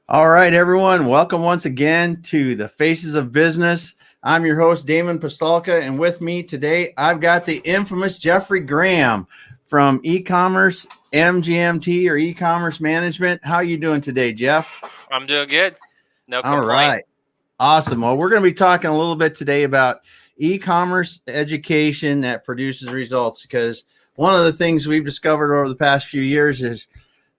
All right, everyone. Welcome once again to the Faces of Business. I'm your host, Damon Pistolka, and with me today, I've got the infamous Jeffry Graham from Ecommerce MGMT or E-commerce Management. How are you doing today, Jeff? I'm doing good. No All complaints. right. Awesome. Well, we're going to be talking a little bit today about e-commerce education that produces results, because one of the things we've discovered over the past few years is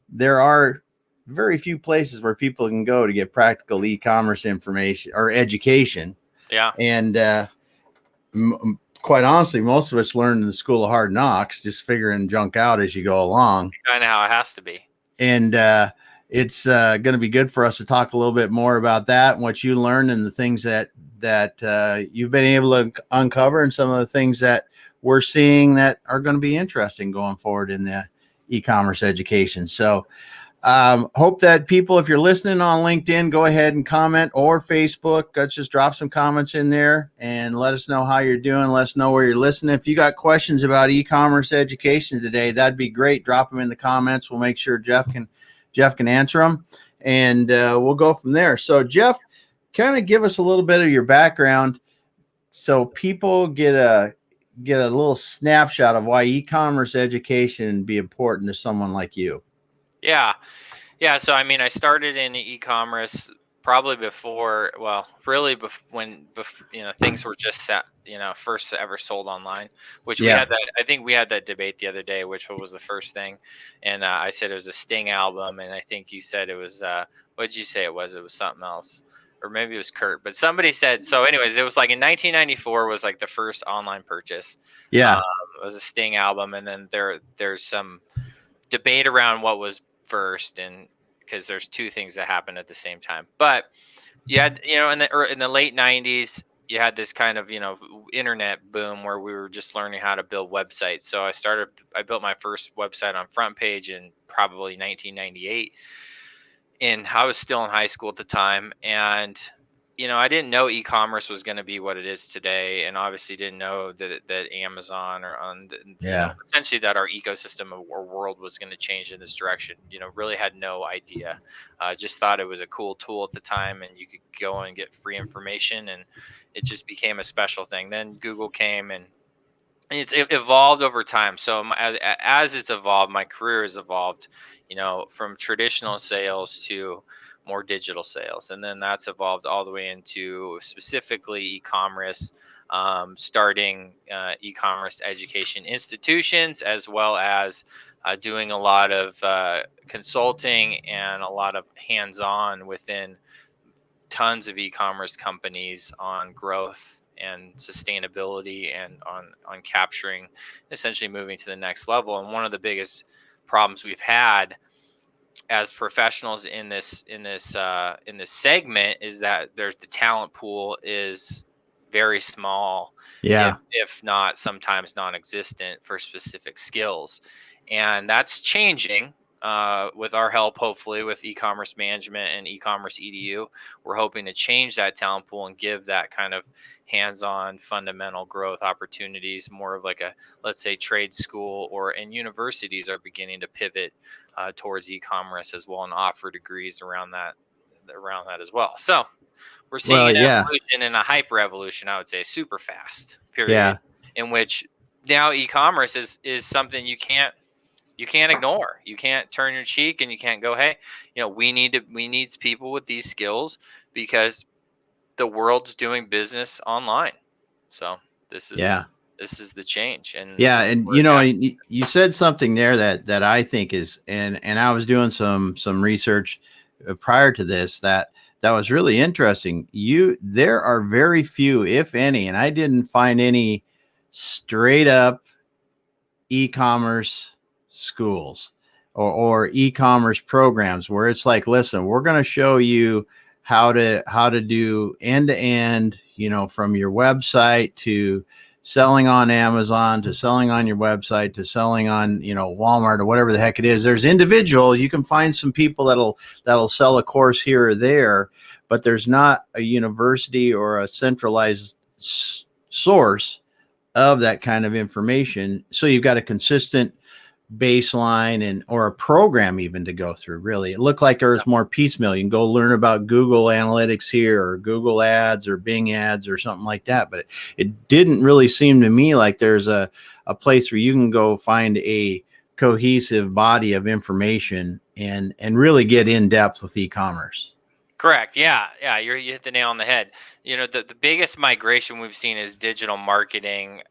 there are very few places where people can go to get practical e-commerce information or education. Yeah. And quite honestly, most of us learn in the school of hard knocks, just figuring junk out as you go along. Kind of how it has to be. And it's going to be good for us to talk a little bit more about that and what you learned and the things that you've been able to uncover, and some of the things that we're seeing that are going to be interesting going forward in the e-commerce education. So hope that people, if you're listening on LinkedIn, go ahead and comment, or Facebook, let's just drop some comments in there and let us know how you're doing. Let us know where you're listening. If you got questions about e-commerce education today, that'd be great. Drop them in the comments. We'll make sure Jeff can answer them, and we'll go from there. So Jeff, kind of give us a little bit of your background so people get a little snapshot of why e-commerce education be important to someone like you. Yeah. So, I mean, I started in e-commerce probably before, when things were just set, first ever sold online, which we had that. I think we had that debate the other day, which was the first thing. And I said it was a Sting album. And I think you said it was, what did you say it was? It was something else. Or maybe it was Kurt, but somebody said, so anyways, it was like in 1994 was like the first online purchase. Yeah. It was a Sting album. And then there's some debate around what was first, and because there's two things that happened at the same time. But you had, in the late 90s, you had this kind of, internet boom where we were just learning how to build websites. So I built my first website on Front Page in probably 1998. And I was still in high school at the time. And, I didn't know e-commerce was going to be what it is today. And obviously didn't know that Amazon or essentially that our ecosystem or world was going to change in this direction. Really had no idea. Just thought it was a cool tool at the time, and you could go and get free information, and it just became a special thing. Then Google came, and it evolved over time. So as it's evolved, my career has evolved, from traditional sales to more digital sales. And then that's evolved all the way into specifically e-commerce, starting e-commerce education institutions, as well as doing a lot of consulting and a lot of hands-on within tons of e-commerce companies on growth and sustainability, and on capturing, essentially moving to the next level. And one of the biggest problems we've had as professionals in this segment is that the talent pool is very small, if not sometimes non-existent, for specific skills. And that's changing with our help, hopefully, with e-commerce management and e-commerce edu. We're hoping to change that talent pool and give that kind of hands-on fundamental growth opportunities, more of like a, let's say, trade school, and universities are beginning to pivot towards e-commerce as well, and offer degrees around that as well. So we're seeing an evolution and a hyper evolution, I would say, super fast period, in which now e-commerce is something you can't ignore. You can't turn your cheek, and you can't go, hey, we need people with these skills, because the world's doing business online. So this is the change. And you said something there that I think is, and I was doing some research prior to this that was really interesting. There are very few, if any, and I didn't find any straight up e-commerce schools or e-commerce programs where it's like, listen, we're going to show you how to do end-to-end, from your website to selling on Amazon, to selling on your website, to selling on, Walmart or whatever the heck it is. There's individual, you can find some people that'll sell a course here or there, but there's not a university or a centralized source of that kind of information. So you've got a consistent baseline and or a program even to go through. Really, it looked like there was more piecemeal. You can go learn about Google Analytics here or Google Ads or Bing Ads or something like that, but it didn't really seem to me like there's a place where you can go find a cohesive body of information and really get in depth with e-commerce. Correct. Yeah. Yeah. You hit the nail on the head. The biggest migration we've seen is digital marketing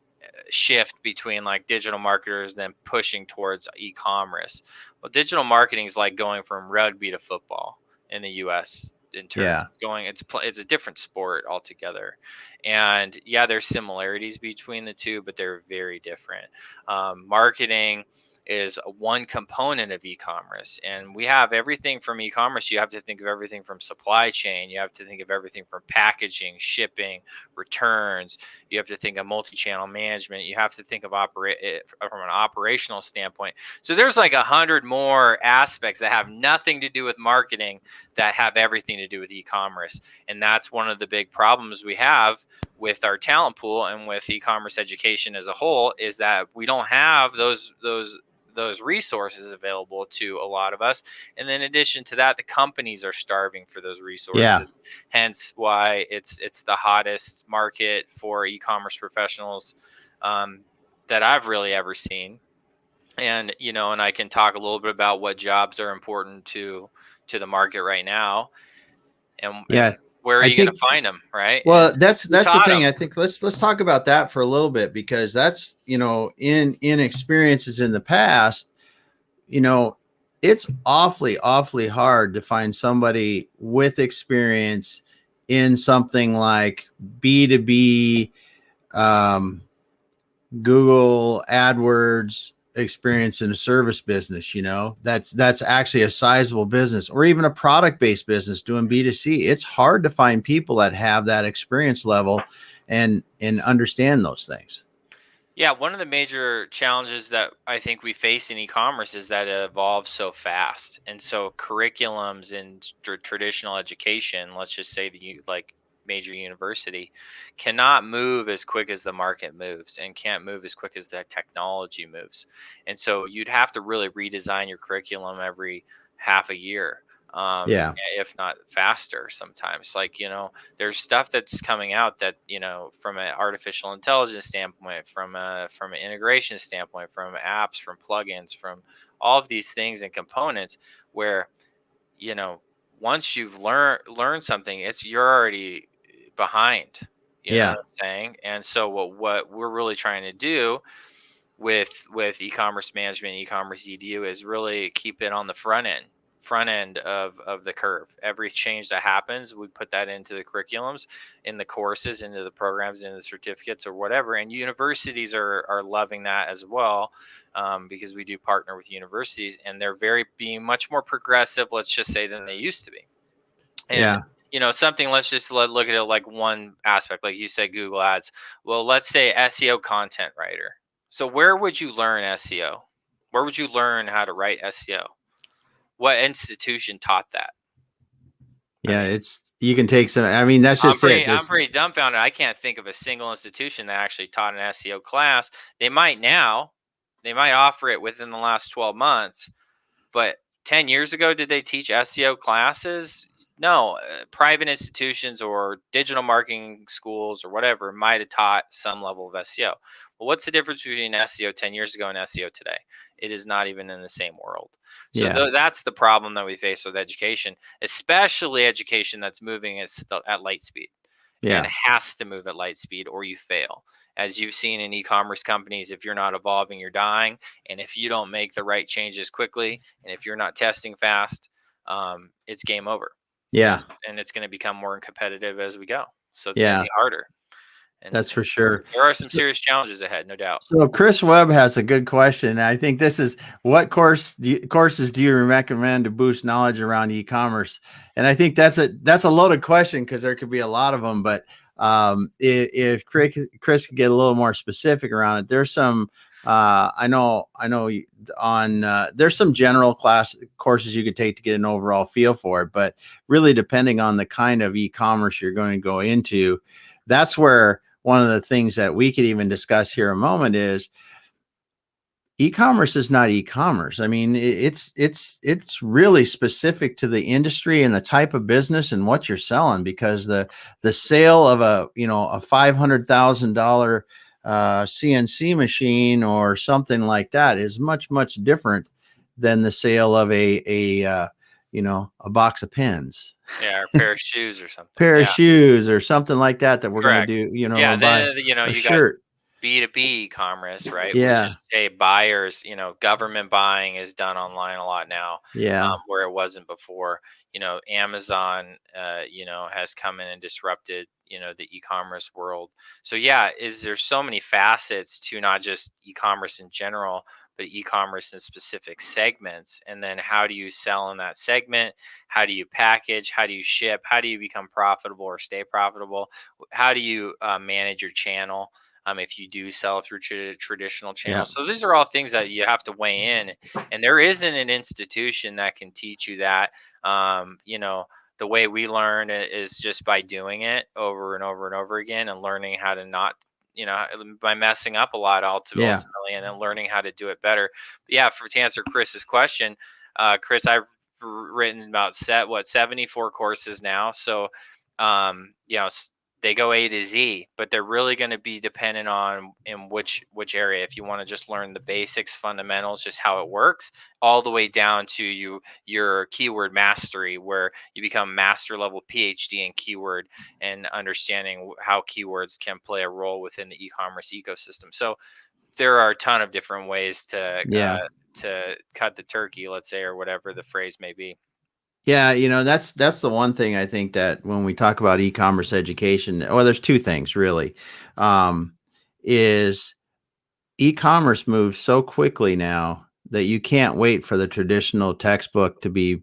shift between like digital marketers then pushing towards e-commerce. Well, digital marketing is like going from rugby to football in the US in terms of going, it's a different sport altogether. And yeah, there's similarities between the two, but they're very different. Marketing is one component of e-commerce, and we have everything from e-commerce. You have to think of everything from supply chain, you have to think of everything from packaging, shipping, returns, you have to think of multi-channel management, you have to think of from an operational standpoint. So there's like 100 more aspects that have nothing to do with marketing that have everything to do with e-commerce. And that's one of the big problems we have with our talent pool and with e-commerce education as a whole, is that we don't have those resources available to a lot of us. And then in addition to that, the companies are starving for those resources. Yeah. Hence why it's the hottest market for e-commerce professionals that I've really ever seen. And, and I can talk a little bit about what jobs are important to the market right now. And where are you going to find them, right? Well, that's the thing. I think let's talk about that for a little bit, because that's, in experiences in the past, it's awfully hard to find somebody with experience in something like B2B, Google AdWords experience in a service business. That's actually a sizable business, or even a product-based business doing B2C. It's hard to find people that have that experience level and understand those things. Yeah, one of the major challenges that I think we face in e-commerce is that it evolves so fast. And so curriculums in traditional education, let's just say like major university, cannot move as quick as the market moves and can't move as quick as the technology moves. And so you'd have to really redesign your curriculum every half a year. If not faster sometimes. Like, there's stuff that's coming out that, from an artificial intelligence standpoint, from an integration standpoint, from apps, from plugins, from all of these things and components where, once you've learned something, you're already behind. You know what I'm saying? And so what we're really trying to do with e-commerce management, e-commerce edu, is really keep it on the front end of the curve. Every change that happens, we put that into the curriculums, in the courses, into the programs, into the certificates or whatever. And universities are loving that as well, because we do partner with universities, and they're being much more progressive, let's just say, than they used to be. And something, let's just look at it like one aspect, like you said, Google Ads. Well, let's say SEO content writer. So where would you learn SEO? Where would you learn how to write SEO? What institution taught that? You can take some. I mean, that's just I'm pretty dumbfounded. I can't think of a single institution that actually taught an SEO class. They might now. They might offer it within the last 12 months. But 10 years ago, did they teach SEO classes? No. Private institutions or digital marketing schools or whatever might have taught some level of SEO. Well, what's the difference between SEO 10 years ago and SEO today? It is not even in the same world. So that's the problem that we face with education, especially education that's moving at light speed. And it has to move at light speed or you fail. As you've seen in e-commerce companies, if you're not evolving, you're dying. And if you don't make the right changes quickly, and if you're not testing fast, it's game over. And it's going to become more competitive as we go. So it's going to be harder. And that's for sure. There are some serious challenges ahead, no doubt. So Chris Webb has a good question. I think this is, what courses do you recommend to boost knowledge around e-commerce? And I think that's a loaded question, because there could be a lot of them. But if Chris could get a little more specific around it, there's some. I know there's some general courses you could take to get an overall feel for it. But really, depending on the kind of e-commerce you're going to go into, that's where one of the things that we could even discuss here a moment is e-commerce is not e-commerce. I mean, it's really specific to the industry and the type of business and what you're selling, because the sale of a $500,000 CNC machine or something like that is much different than the sale of a box of pens, Yeah, or a pair of shoes or something. pair of Yeah, shoes or something like that we're going to correct. do, Yeah, and buy then a you got shirt. B2B commerce, right? Which Yeah, is say buyers, government buying is done online a lot now, yeah, where it wasn't before. Amazon, has come in and disrupted, the e-commerce world. So yeah, is there so many facets to not just e-commerce in general, but e-commerce in specific segments? And then how do you sell in that segment? How do you package? How do you ship? How do you become profitable or stay profitable? How do you manage your channel? If you do sell through traditional yeah, channels. So these are all things that you have to weigh in, and there isn't an institution that can teach you that. Um, you know, the way we learn is just by doing it over and over and over again, and learning how to not, by messing up a lot yeah. ultimately, and then learning how to do it better. But yeah, to answer Chris's question, Chris, I've written about 74 courses now. So, they go A to Z, but they're really going to be dependent on in which area. If you want to just learn the basics, fundamentals, just how it works, all the way down to your keyword mastery, where you become master level PhD in keyword and understanding how keywords can play a role within the e-commerce ecosystem. So there are a ton of different ways Yeah. to cut the turkey, let's say, or whatever the phrase may be. Yeah, that's the one thing I think that when we talk about e-commerce education, well, there's two things really. Um, is e-commerce moves so quickly now that you can't wait for the traditional textbook to be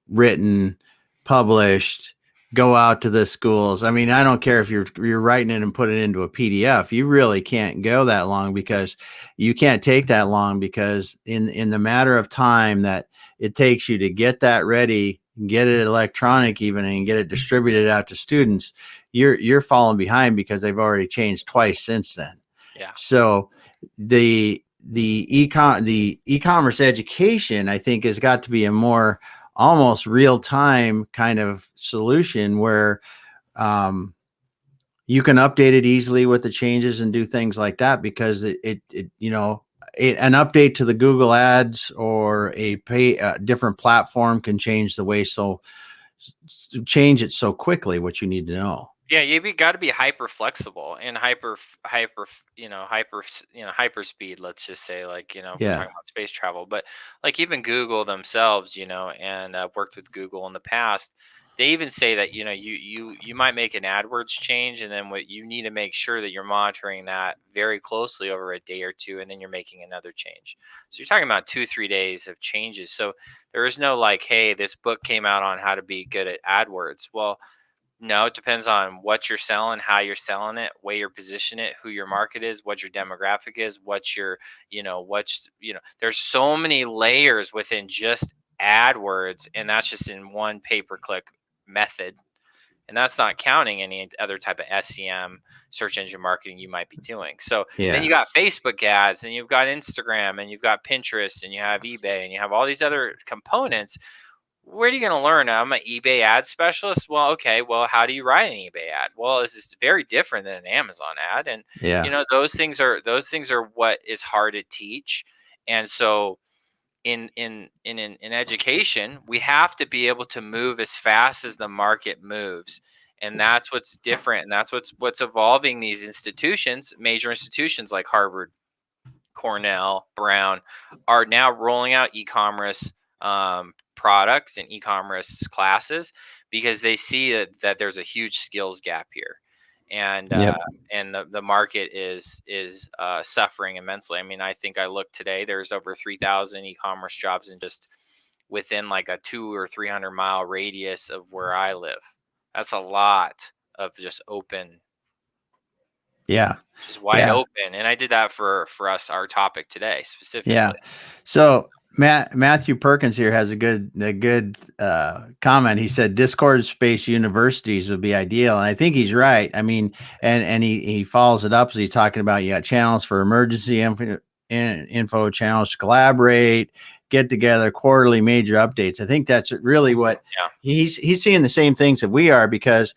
written, published, go out to the schools. I mean, I don't care if you're writing it and put it into a PDF. You really can't go that long, because you can't take that long, because in the matter of time that it takes you to get that ready, get it electronic even, and get it distributed out to students, you're falling behind, because they've already changed twice since then. Yeah. So the e-commerce education, I think, has got to be a more almost real time kind of solution, where um, you can update it easily with the changes and do things like that, because an update to the Google ads or a different platform can change the way, change it so quickly, what you need to know. Yeah, got to be hyper flexible and hyper speed. Let's just say, like, if we're Yeah. talking about space travel, but like even Google themselves, and I've worked with Google in the past. They even say that you might make an AdWords change, and then what you need to make sure that you're monitoring that very closely over a day or two, and then you're making another change. So you're talking about 2-3 days of changes. So there is no like, hey, this book came out on how to be good at AdWords. Well, no, it depends on what you're selling, how you're selling it, where you're position it, who your market is, what your demographic is, there's so many layers within just AdWords, and that's just in one pay-per-click method. And that's not counting any other type of SEM, search engine marketing, you might be doing. So then Yeah. you got Facebook ads, and you've got Instagram, and you've got Pinterest, and you have eBay, and you have all these other components. Where are you going to learn? I'm an eBay ad specialist. Well, okay. Well, how do you write an eBay ad? Well, this is very different than an Amazon ad, and Yeah. those things are what is hard to teach. And so, in education, we have to be able to move as fast as the market moves, and that's what's different, and that's what's evolving. These institutions, major institutions like Harvard, Cornell, Brown, are now rolling out e-commerce products and e-commerce classes, because they see that there's a huge skills gap here, and Yep. the market is suffering immensely. I mean, I think I looked today. There's over 3,000 e-commerce jobs in just within like a 200 or 300 mile radius of where I live. That's a lot of just open, Yeah. just wide Yeah. open. And I did that for us, our topic today Yeah. specifically. So Matthew Perkins here has a good comment. He said Discord space universities would be ideal, and I think he's right. I mean, and he follows it up as he's talking about, you got channels for emergency info channels to collaborate, get together, quarterly major updates. I think that's really what he's seeing the same things that we are, because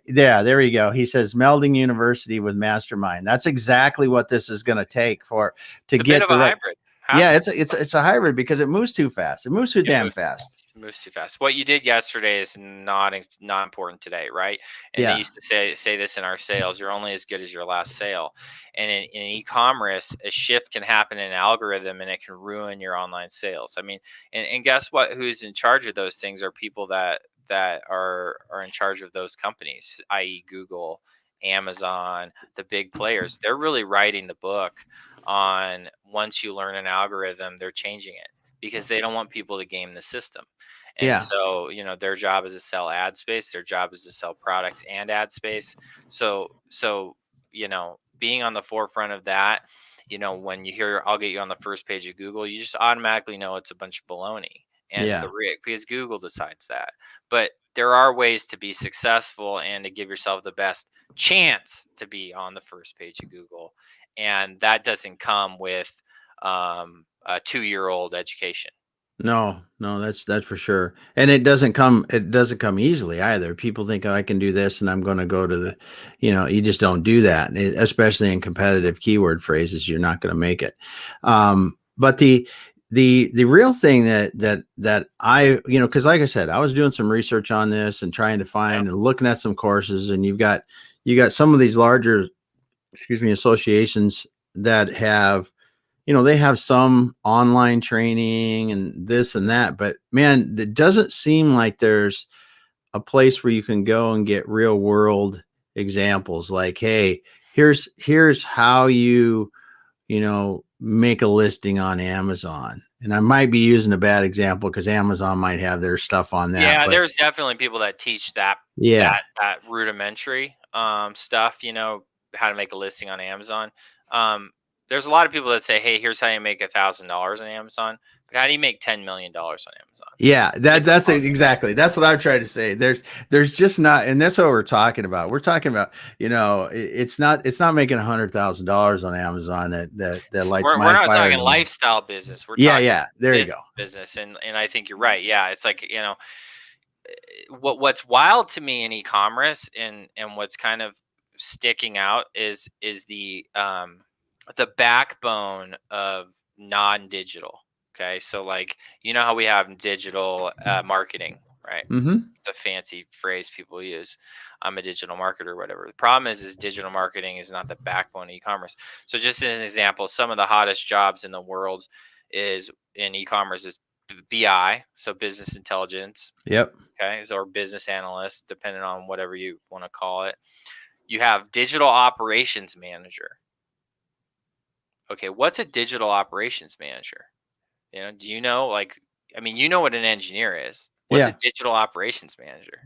there you go. He says melding university with mastermind. That's exactly what this is going to take to get the right. Hybrid. Yeah, it's a hybrid, because it moves too fast. It moves too damn fast. It moves too fast. What you did yesterday is not important today, right? And they used to say this in our sales: you're only as good as your last sale. And in e-commerce, a shift can happen in an algorithm, and it can ruin your online sales. I mean, and guess what? Who's in charge of those things are people that are in charge of those companies, i.e., Google, Amazon, the big players. They're really writing the book on, once you learn an algorithm, they're changing it, because they don't want people to game the system. And so, their job is to sell ad space. Their job is to sell products and ad space. So, being on the forefront of that, when you hear, I'll get you on the first page of Google, you just automatically know it's a bunch of baloney. And because Google decides that. But there are ways to be successful and to give yourself the best chance to be on the first page of Google. And that doesn't come with a 2-year-old education. No, that's for sure. And it doesn't come easily either. People think, oh, I can do this and I'm going to go to the, you just don't do that. And especially in competitive keyword phrases, you're not going to make it. But the real thing that I, cause like I said, I was doing some research on this and trying to find and looking at some courses, and you got some of these larger, associations that have, they have some online training and this and that, but man, it doesn't seem like there's a place where you can go and get real world examples. Like, hey, here's how you make a listing on Amazon. And I might be using a bad example because Amazon might have their stuff on that. Yeah, there's definitely people that teach that rudimentary stuff, how to make a listing on Amazon. There's a lot of people that say, hey, here's how you make $1,000 on Amazon. But how do you make $10 million on Amazon? Yeah, that's exactly. That's what I'm trying to say. There's just not, and that's what we're talking about. We're talking about, it's not making $100,000 on Amazon that lights my fire. We're not talking lifestyle business. We're talking there you go. Business. And I think you're right. Yeah. It's like, what's wild to me in e-commerce and what's kind of sticking out is the backbone of non-digital. Okay. So like, how we have digital marketing, right? Mm-hmm. It's a fancy phrase people use. I'm a digital marketer or whatever. The problem is digital marketing is not the backbone of e-commerce. So just as an example, some of the hottest jobs in the world is in e-commerce is BI. So business intelligence. Yep. Okay. Or business analyst, depending on whatever you want to call it. You have digital operations manager. Okay, what's a digital operations manager? Do you know, what an engineer is. What's a digital operations manager?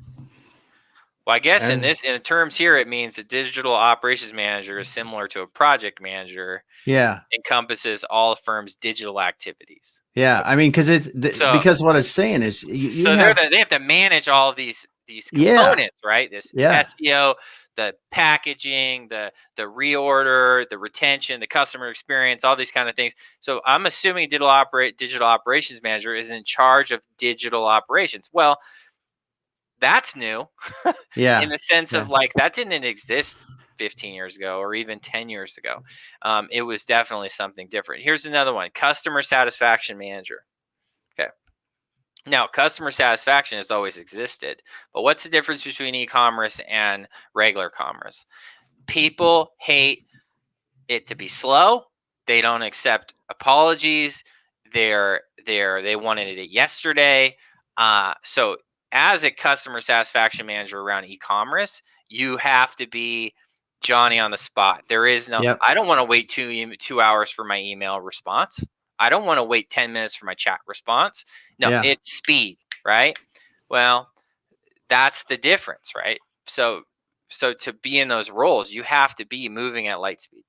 Well, I guess in the terms here, it means a digital operations manager is similar to a project manager. Yeah. Encompasses all a firm's digital activities. Yeah, I mean, because because what it's saying is, they have to manage all of these components, right? This SEO, the packaging, the reorder, the retention, the customer experience, all these kind of things. So I'm assuming digital operations manager is in charge of digital operations. Well, that's new. In the sense of like, that didn't exist 15 years ago or even 10 years ago. It was definitely something different. Here's another one: customer satisfaction manager. Okay. Now, customer satisfaction has always existed, but what's the difference between e-commerce and regular commerce? People hate it to be slow. They don't accept apologies. They wanted it yesterday. So as a customer satisfaction manager around e-commerce, you have to be Johnny on the spot. There is no, I don't want to wait 2 hours for my email response. I don't want to wait 10 minutes for my chat response. No, it's speed, right? Well, that's the difference, right? So to be in those roles, you have to be moving at light speed.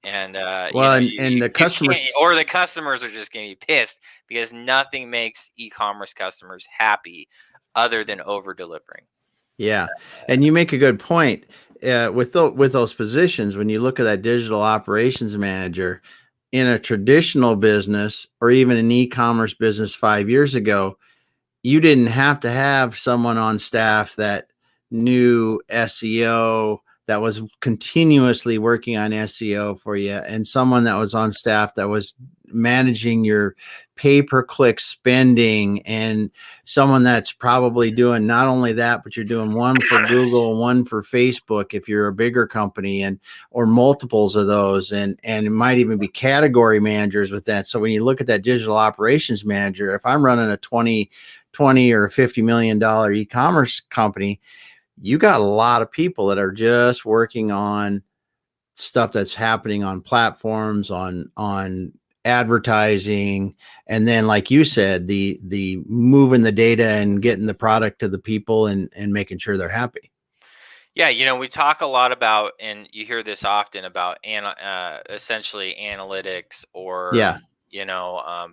And the customers, or the customers are just going to be pissed, because nothing makes e-commerce customers happy other than over delivering. Yeah, and you make a good point with those positions. When you look at that digital operations manager, in a traditional business or even an e-commerce business 5 years ago, you didn't have to have someone on staff that knew SEO, that was continuously working on SEO for you, and someone that was on staff that was managing your pay-per-click spending, and someone that's probably doing not only that, but you're doing one for Google, one for Facebook if you're a bigger company, and or multiples of those, and it might even be category managers with that. So when you look at that digital operations manager, if I'm running a 20 or $50 million e-commerce company, you got a lot of people that are just working on stuff that's happening on platforms, on advertising, and then, like you said, the moving the data and getting the product to the people and making sure they're happy. Yeah, we talk a lot about, and you hear this often about essentially analytics, or Yeah.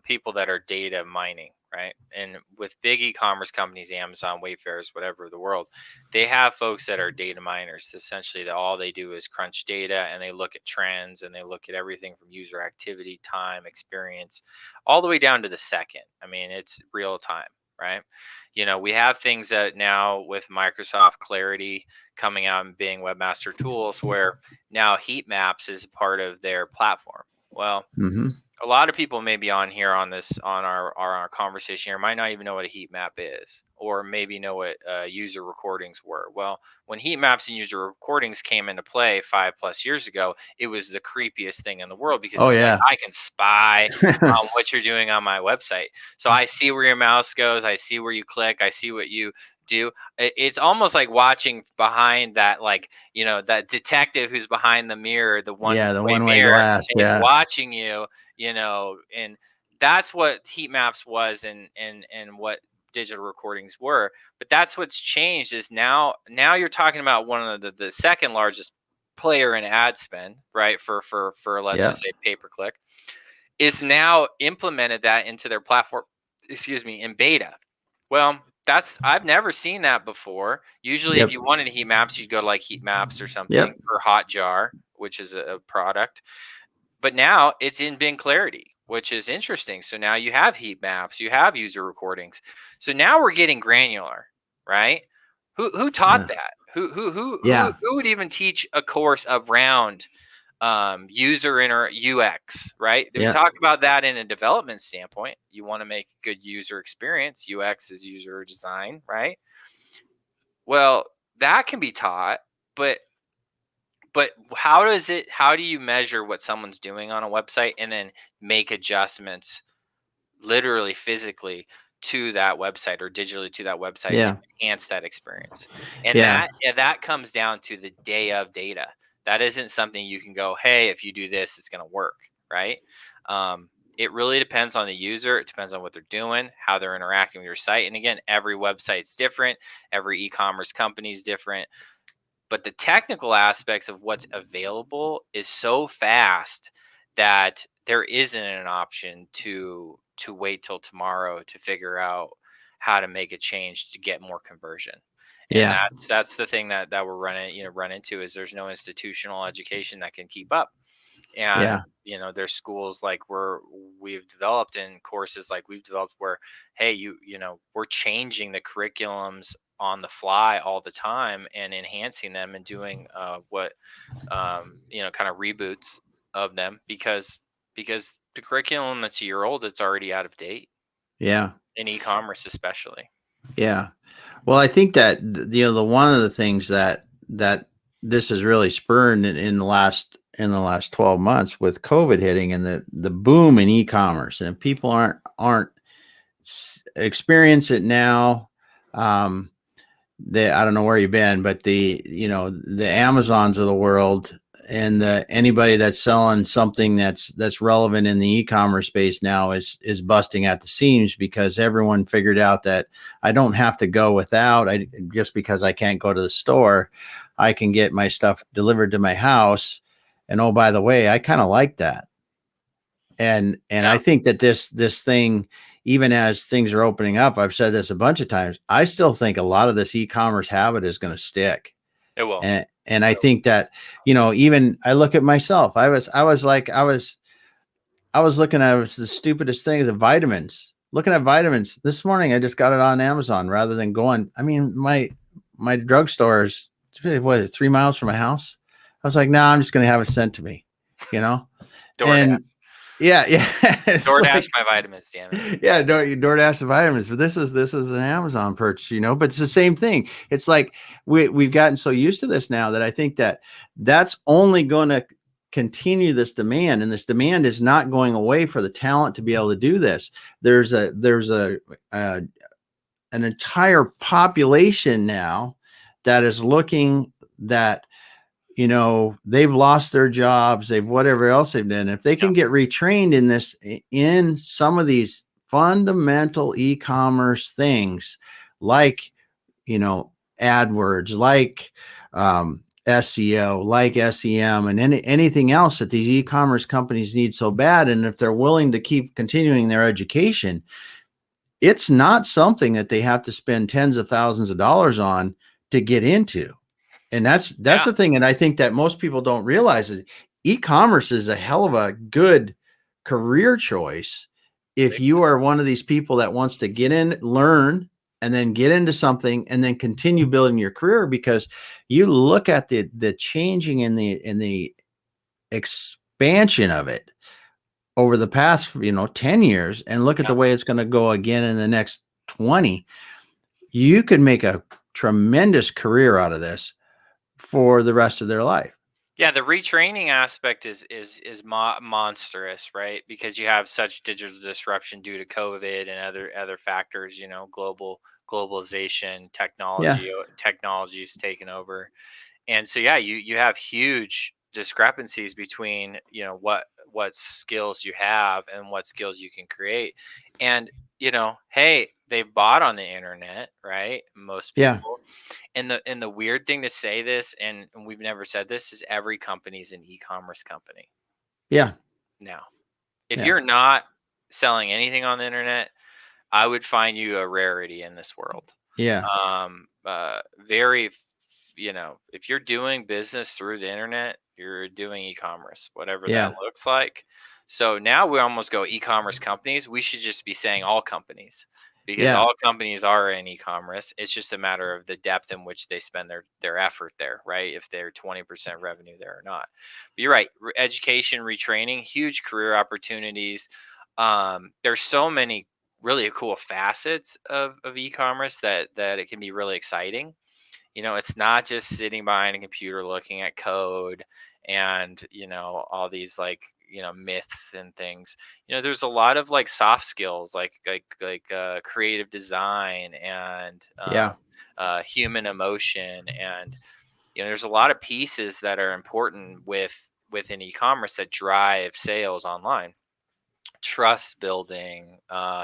people that are data mining, right? And with big e-commerce companies, Amazon, Wayfair's, whatever the world, they have folks that are data miners. Essentially, all they do is crunch data, and they look at trends, and they look at everything from user activity, time, experience, all the way down to the second. I mean, it's real time, right? We have things that now with Microsoft Clarity coming out and being webmaster tools, where now heat maps is part of their platform. Well, Mm-hmm. a lot of people may be on here on our conversation here might not even know what a heat map is, or maybe know what user recordings were. Well, when heat maps and user recordings came into play 5+ years ago, it was the creepiest thing in the world, because it Oh was like, yeah. I can spy on what you're doing on my website. So I see where your mouse goes, I see where you click, I see what you do. It's almost like watching behind that, like, that detective who's behind the mirror, the Yeah, the one-way one-way mirror, glass. and he's Yeah. watching you. And that's what heat maps was, and what digital recordings were. But that's what's changed, is now you're talking about one of the second largest player in ad spend, right? For let's Yeah. just say pay-per-click, is now implemented that into their platform, excuse me, in beta. Well, I've never seen that before. Usually, if Yep. you wanted heat maps, you'd go to like Heat Maps or something, Yep. or Hotjar, which is a product. But now it's in Bing Clarity, which is interesting. So now you have heat maps, you have user recordings. So now we're getting granular, right? Who taught that? Yeah. Who would even teach a course around UX, right? We Yeah. talk about that in a development standpoint. You want to make a good user experience. UX is user design, right? Well, that can be taught, but how do you measure what someone's doing on a website and then make adjustments, literally physically, to that website, or digitally to that website, to Yeah. enhance that experience? And Yeah. that comes down to the day of data. That isn't something you can go, hey, if you do this, it's going to work, right? It really depends on the user. It depends on what they're doing, how they're interacting with your site. And again, every website's different. Every e-commerce company is different. But the technical aspects of what's available is so fast that there isn't an option to wait till tomorrow to figure out how to make a change to get more conversion. And Yeah. that's the thing that we're run into, is there's no institutional education that can keep up. And Yeah. there's schools like we've developed, in courses like we've developed, where, hey, we're changing the curriculums on the fly all the time, and enhancing them, and doing what kind of reboots of them, because the curriculum that's a year old, it's already out of date, Yeah. in e-commerce especially. Yeah. Well, I think that the one of the things that this has really spurred in the last 12 months with COVID hitting, and the boom in e-commerce, and people aren't experience it now. I don't know where you've been, but the Amazons of the world, and anybody that's selling something that's relevant in the e-commerce space now is busting at the seams, because everyone figured out that I don't have to go without. Just because I can't go to the store, I can get my stuff delivered to my house. And oh, by the way, I kind of like that. And Yeah, I think that this thing, even as things are opening up, I've said this a bunch of times, I still think a lot of this e-commerce habit is going to stick. it will. And I think that, even I look at myself, I was I was looking at the stupidest thing, the vitamins. Looking at vitamins this morning, I just got it on Amazon rather than going. I mean, my drugstore is what 3 miles from my house. I was like, no, I'm just going to have it sent to me, you know. DoorDash. And yeah, it's DoorDash like my vitamins, damn it. yeah, DoorDash the vitamins, but this is an Amazon purchase, but it's the same thing. It's like we've gotten so used to this now that I think that's only going to continue this demand, and this demand is not going away for the talent to be able to do this. There's an entire population now that is looking that they've lost their jobs, they've whatever else they've done. If they can get retrained in some of these fundamental e-commerce things, like AdWords, like SEO, like SEM, and anything else that these e-commerce companies need so bad, and if they're willing to keep continuing their education, it's not something that they have to spend tens of thousands of dollars on to get into. And that's the thing. And I think that most people don't realize is e-commerce is a hell of a good career choice. If you are one of these people that wants to get in, learn, and then get into something and then continue building your career, because you look at the changing in the expansion of it over the past 10 years, and look at the way it's going to go again in the next 20. You could make a tremendous career out of this for the rest of their life. Yeah, the retraining aspect is monstrous, right? Because you have such digital disruption due to COVID and other factors, globalization, technology's taken over. And so you have huge discrepancies between, what skills you have and what skills you can create. And, hey, they've bought on the internet, right? Most people. And the weird thing to say this, and we've never said this, is every company's an e-commerce company. Yeah. Now, if you're not selling anything on the internet, I would find you a rarity in this world. Yeah. Very, if you're doing business through the internet, you're doing e-commerce, whatever that looks like. So now we almost go e-commerce companies. We should just be saying all companies, because all companies are in e-commerce. It's just a matter of the depth in which they spend their effort there, right? If they're 20% revenue there or not. But you're right. Education, retraining, huge career opportunities. There's so many really cool facets of e-commerce that it can be really exciting. It's not just sitting behind a computer looking at code and, all these myths and things. There's a lot of soft skills, like creative design and human emotion. And, there's a lot of pieces that are important within e-commerce that drive sales online. Trust building,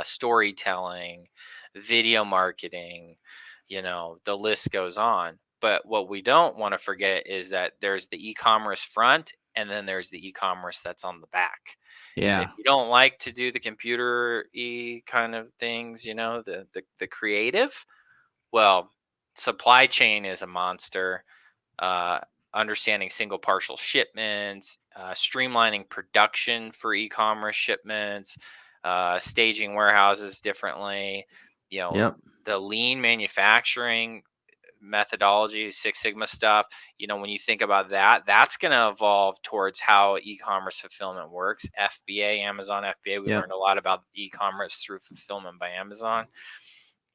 storytelling, video marketing, the list goes on. But what we don't want to forget is that there's the e-commerce front, and then there's the e-commerce that's on the back. And if you don't like to do the computer kind of things, the creative, well, supply chain is a monster. Understanding single partial shipments, streamlining production for e-commerce shipments, staging warehouses differently, the lean manufacturing methodology, Six Sigma stuff. When you think about that, that's going to evolve towards how e-commerce fulfillment works. FBA, Amazon FBA, we learned a lot about e-commerce through Fulfillment by Amazon.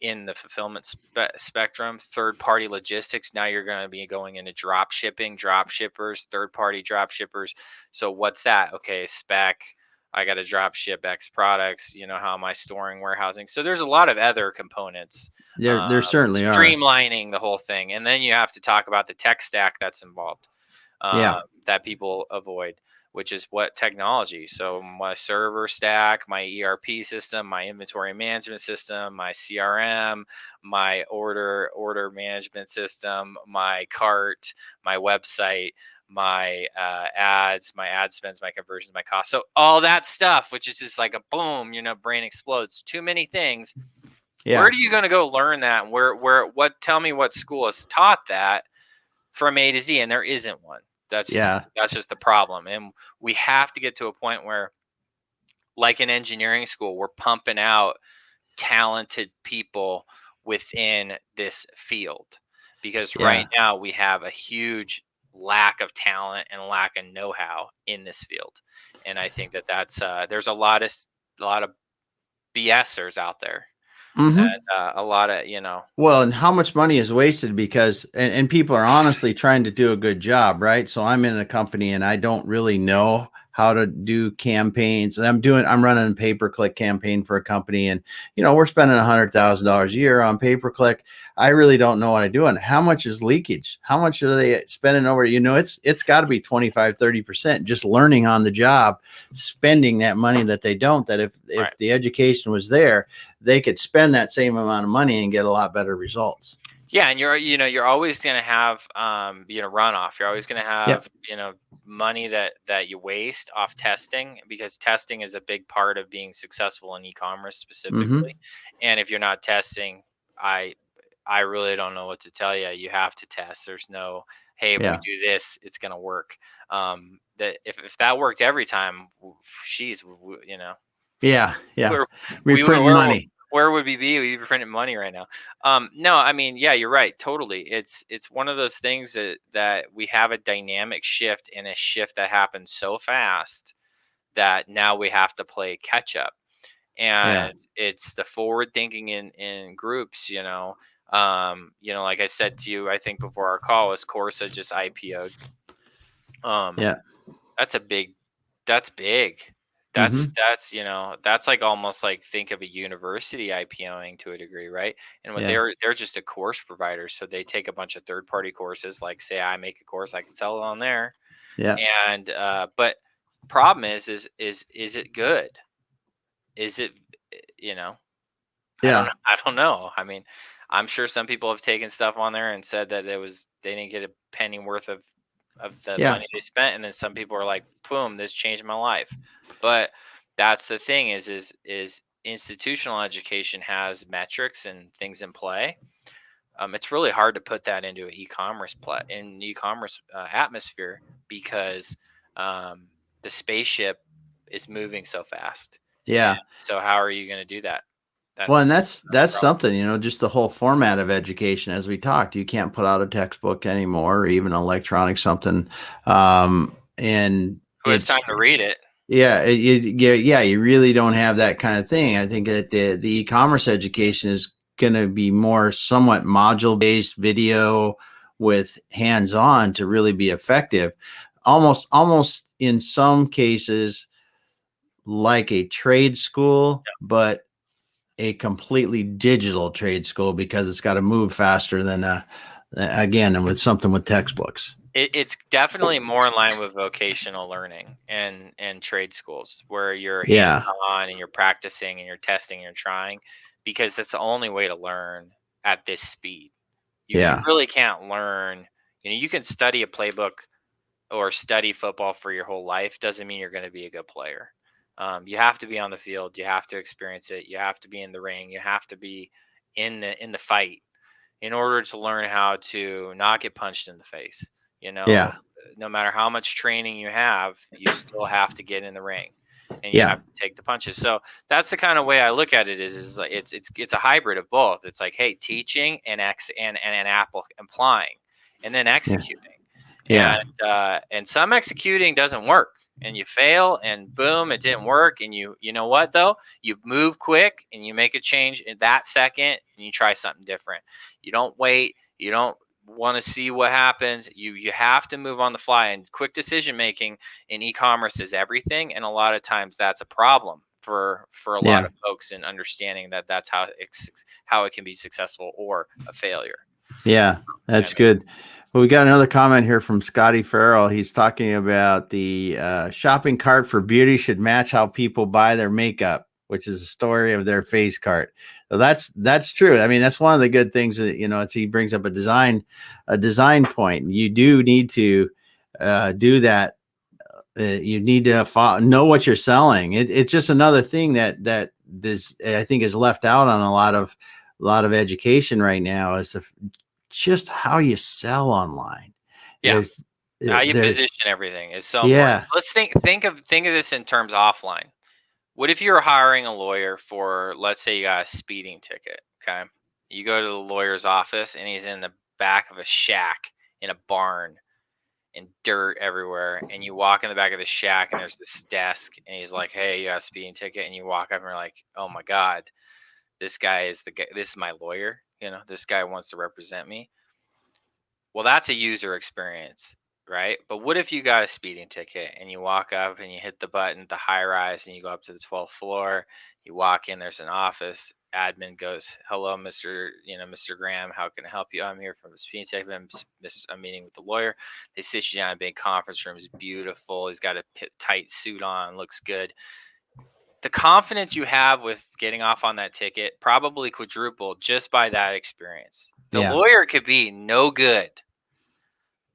In the fulfillment spectrum, third-party logistics. Now you're going to be going into drop shipping, drop shippers, third-party drop shippers. So what's that? Okay, spec. I got to drop ship X products. How am I storing, warehousing? So there's a lot of other components. There certainly are. Streamlining the whole thing. And then you have to talk about the tech stack that's involved that people avoid, which is what technology. So my server stack, my ERP system, my inventory management system, my CRM, my order management system, my cart, my website, my ads, my ad spends, my conversions, my costs. So all that stuff, which is just like a boom, brain explodes. Too many things. Where are you going to go learn that? Tell me what school has taught that from A to Z, and there isn't one. That's just the problem. And we have to get to a point where like an engineering school, we're pumping out talented people within this field, because right Yeah. now we have a huge lack of talent and lack of know-how in this field. And I think that that's there's a lot of BSers out there, Mm-hmm. and a lot of Well, and how much money is wasted because, and people are honestly trying to do a good job, right? So I'm in a company and I don't really know how to do campaigns. I'm running a pay-per-click campaign for a company, and we're spending $100,000 a year on pay-per-click. I really don't know what I'm doing. How much is leakage? How much are they spending over? It's got to be 25-30% just learning on the job, spending that money that they don't. That if right. the education was there, they could spend that same amount of money and get a lot better results. Yeah, and you're always going to have runoff. You're always going to Yep. have money that you waste off testing, because testing is a big part of being successful in e-commerce Mm-hmm. specifically. And if you're not testing, I really don't know what to tell you. You have to test. There's no, hey, if we Yeah. do this, it's going to work. That if that worked every time, geez, Yeah. Yeah. where We're printing money. where would we be? We'd be printing money right now. No, I mean, yeah, you're right. Totally. It's one of those things that we have a dynamic shift, and a shift that happens so fast that now we have to play catch up. Yeah. And it's the forward thinking in groups, like I said to you, I think before our call, was Corsa just IPO'd. Um, Yeah. that's a big that's big. Mm-hmm. That's like almost like, think of a university IPOing to a degree, right? And what Yeah. they're just a course provider. So they take a bunch of third party courses, like say I make a course, I can sell it on there. Yeah. And but problem is it good? Is it you know, I don't Yeah. know. I don't know. I mean, I'm sure some people have taken stuff on there and said that they didn't get a penny worth of the Yeah. money they spent, and then some people are like, "Boom, this changed my life." But that's the thing is institutional education has metrics and things in play. It's really hard to put that into an e-commerce atmosphere, because um, the spaceship is moving so fast. And Yeah. so how are you going to do that? Well, and That's that's the problem. something, just the whole format of education, as we talked, you can't put out a textbook anymore, or even electronic something. And Who has time it's, to read it? yeah, you really don't have that kind of thing. I think that the e-commerce education is going to be more somewhat module based video with hands on to really be effective. Almost in some cases like a trade school, but a completely digital trade school, because it's got to move faster than again, and with something with textbooks. It's definitely more in line with vocational learning and trade schools, where you're hands Yeah. on and you're practicing and you're testing and you're trying, because that's the only way to learn at this speed. You Yeah. really can't learn. You can study a playbook or study football for your whole life, doesn't mean you're going to be a good player. You have to be on the field. You have to experience it. You have to be in the ring. You have to be in the fight in order to learn how to not get punched in the face. You know, Yeah. no matter how much training you have, you still have to get in the ring, and you Yeah. have to take the punches. So that's the kind of way I look at it. Is like it's a hybrid of both. It's like, hey, teaching and applying, and then Yeah. executing. Yeah. And some executing doesn't work, and you fail, and boom, it didn't work. And you know what though, you move quick and you make a change in that second, and you try something different. You don't wait. You don't want to see what happens. You have to move on the fly. And quick decision making in e-commerce is everything, and a lot of times that's a problem for a lot Yeah. of folks in understanding that that's how it can be successful or a failure. Yeah. That's And good. Well, we got another comment here from Scotty Farrell. He's talking about the shopping cart for beauty should match how people buy their makeup, which is a story of their face cart. So that's true. I mean, that's one of the good things that, he brings up a design point. You do need to do that. You need to know what you're selling. It's just another thing that this, I think, is left out on a lot of education right now, is just how you sell online. yeah, There's, how you there's, position everything is so important. yeah, Let's think of this in terms offline. What if you're hiring a lawyer for, let's say you got a speeding ticket, okay? You go to the lawyer's office and he's in the back of a shack in a barn and dirt everywhere. And you walk in the back of the shack and there's this desk and he's like, "Hey, you got a speeding ticket." And you walk up and you're like, "Oh my God, this guy is the guy. This is my lawyer. This guy wants to represent me." Well, that's a user experience, right? But what if you got a speeding ticket and you walk up and you hit the button, the high rise, and you go up to the 12th floor? You walk in, there's an office. Admin goes, "Hello, Mr. Graham. How can I help you? I'm here from the speeding ticket. I'm meeting with the lawyer." They sit you down in a big conference room. It's beautiful. He's got a tight suit on, looks good. The confidence you have with getting off on that ticket probably quadrupled just by that experience. The Yeah. lawyer could be no good.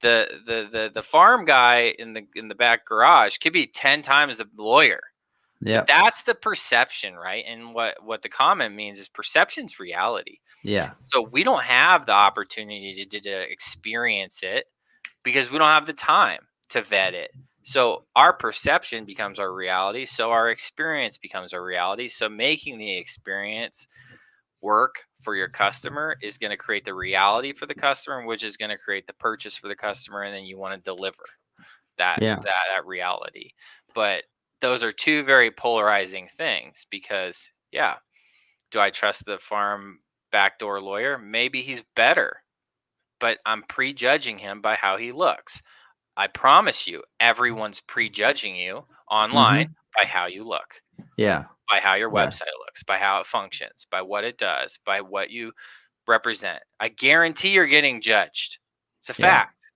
The farm guy in the back garage could be 10 times the lawyer. Yeah. But that's the perception, right? And what the comment means is perception's reality. Yeah. So we don't have the opportunity to experience it because we don't have the time to vet it. So our perception becomes our reality. So our experience becomes our reality. So making the experience work for your customer is going to create the reality for the customer, which is going to create the purchase for the customer. And then you want to deliver that, Yeah. that reality. But those are two very polarizing things because, yeah, do I trust the farm backdoor lawyer? Maybe he's better, but I'm prejudging him by how he looks. I promise you, everyone's prejudging you online Mm-hmm. by how you look, Yeah. by how your Yeah. website looks, by how it functions, by what it does, by what you represent. I guarantee you're getting judged. It's a Yeah. fact.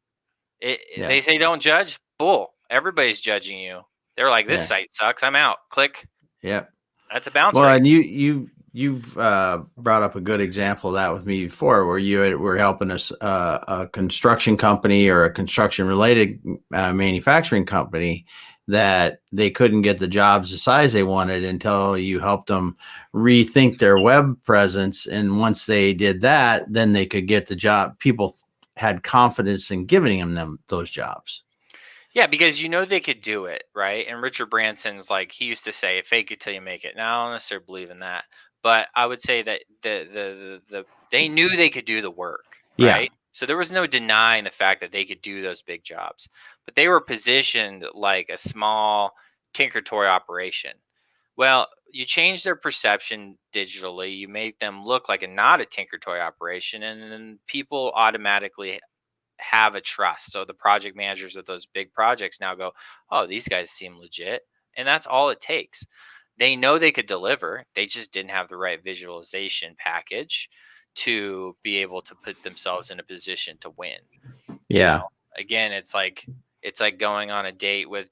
Yeah. They say don't judge. Bull. Everybody's judging you. They're like, this Yeah. site sucks. I'm out. Click. Yeah. That's a bounce Well, rate. and you've brought up a good example of that with me before, where you were helping us a construction company or a construction related manufacturing company that they couldn't get the jobs the size they wanted until you helped them rethink their web presence, and once they did that, then they could get the job. People had confidence in giving them those jobs. Yeah, because they could do it, right? And Richard Branson's like he used to say, "Fake it till you make it." Now I don't necessarily believe in that, but I would say that they knew they could do the work, Yeah. right? So there was no denying the fact that they could do those big jobs, but they were positioned like a small tinker toy operation. Well, you changed their perception digitally. You made them look like not a tinker toy operation, and then people automatically have a trust. So the project managers of those big projects now go, "Oh, these guys seem legit." And that's all it takes. They know they could deliver. They just didn't have the right visualization package to be able to put themselves in a position to win. You know, Yeah. again, it's like going on a date with,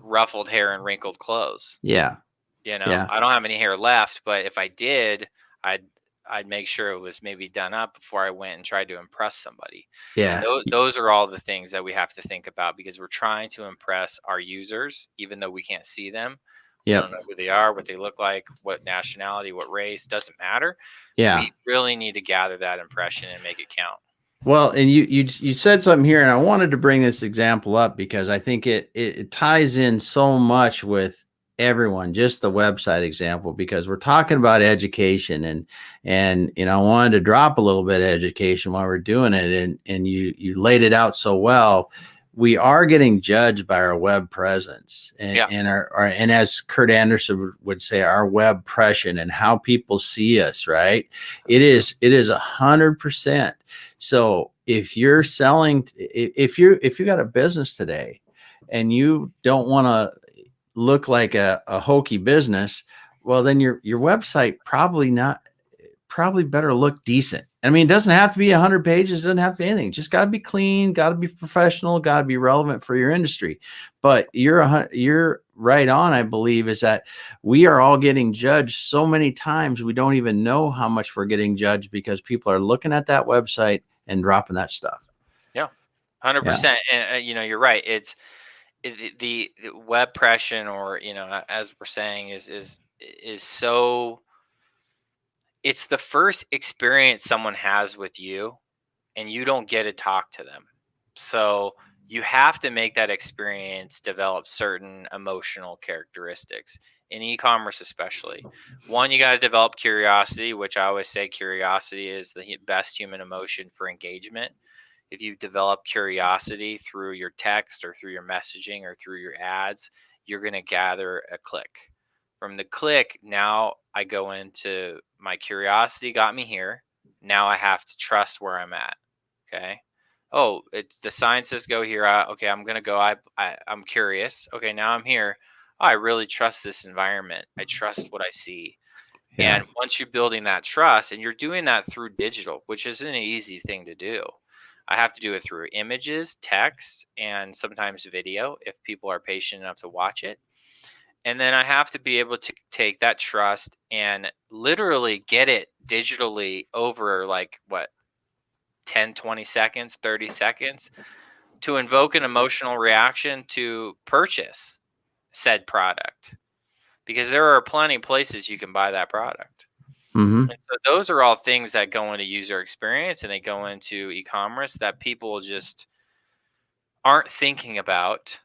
ruffled hair and wrinkled clothes. Yeah. Yeah. I don't have any hair left, but if I did, I'd I'd make sure it was maybe done up before I went and tried to impress somebody. And Yeah. those are all the things that we have to think about because we're trying to impress our users, even though we can't see them. We don't Yep. know who they are, what they look like, what nationality, what race, doesn't matter. Yeah. We really need to gather that impression and make it count. Well, and you said something here, and I wanted to bring this example up because I think it ties in so much with everyone. Just the website example, because we're talking about education, and I wanted to drop a little bit of education while we're doing it, and you laid it out so well. We are getting judged by our web presence, and Yeah. and as Kurt Anderson would say, our web pression and how people see us. Right? So true. It is 100%. So if you're selling, if you got a business today and you don't want to look like a hokey business, well, then your website probably better look decent. I mean, it doesn't have to be 100 pages, it doesn't have to be anything. Just got to be clean, got to be professional, got to be relevant for your industry. But you're right on, I believe, is that we are all getting judged so many times we don't even know how much we're getting judged because people are looking at that website and dropping that stuff. Yeah. Yeah. 100%. And you're right. The web pression, or as we're saying, is so, it's the first experience someone has with you and you don't get to talk to them. So you have to make that experience develop certain emotional characteristics in e-commerce, especially. One, you got to develop curiosity, which I always say curiosity is the best human emotion for engagement. If you develop curiosity through your text or through your messaging or through your ads, you're going to gather a click. From the click, now I go into my curiosity got me here. Now I have to trust where I'm at. Okay. Oh, it's the sign says go here. Okay, I'm gonna go. I'm curious. Okay, now I'm here. Oh, I really trust this environment. I trust what I see. Yeah. And once you're building that trust, and you're doing that through digital, which isn't an easy thing to do. I have to do it through images, text, and sometimes video if people are patient enough to watch it. And then I have to be able to take that trust and literally get it digitally over like what, 10, 20 seconds, 30 seconds to invoke an emotional reaction to purchase said product. Because there are plenty of places you can buy that product. Mm-hmm. And so those are all things that go into user experience and they go into e-commerce that people just aren't thinking about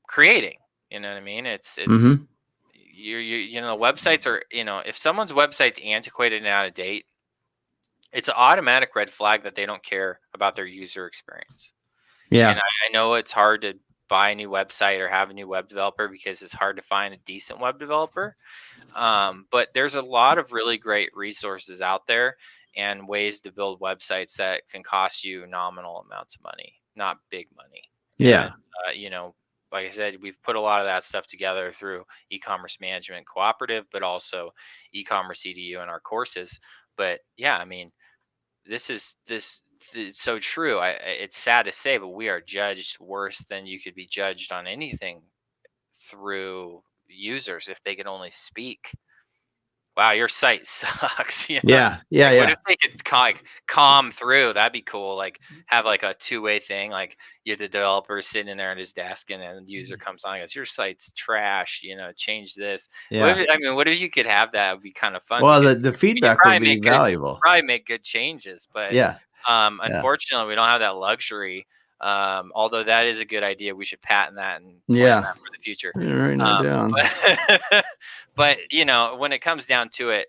creating. You know what I mean? It's Mm-hmm. you know, websites are, you know, if someone's website's antiquated and out of date, it's an automatic red flag that they don't care about their user experience. And Yeah. I know it's hard to buy a new website or have a new web developer because it's hard to find a decent web developer. But there's a lot of really great resources out there and ways to build websites that can cost you nominal amounts of money, not big money. And, Yeah. you know, like I said, we've put a lot of that stuff together through e-commerce management cooperative, but also e-commerce edu in our courses. But yeah, I mean, it's so true. It's sad to say, but we are judged worse than you could be judged on anything through users if they could only speak. Wow, your site sucks. You know, Yeah. Yeah. like what Yeah. if they could like calm through? That'd be cool. Like have like a two-way thing. Like you're the developer sitting in there at his desk, and then the user comes on and goes, "Your site's trash. You know, change this." What Yeah. if, I mean, what if you could have that? It would be kind of fun Well, because the I mean, feedback would be valuable. probably make good changes, but Yeah. Yeah. unfortunately, we don't have that luxury. Although that is a good idea, we should patent that and plan Yeah. that for the future. Writing that down. But, but you know, when it comes down to it,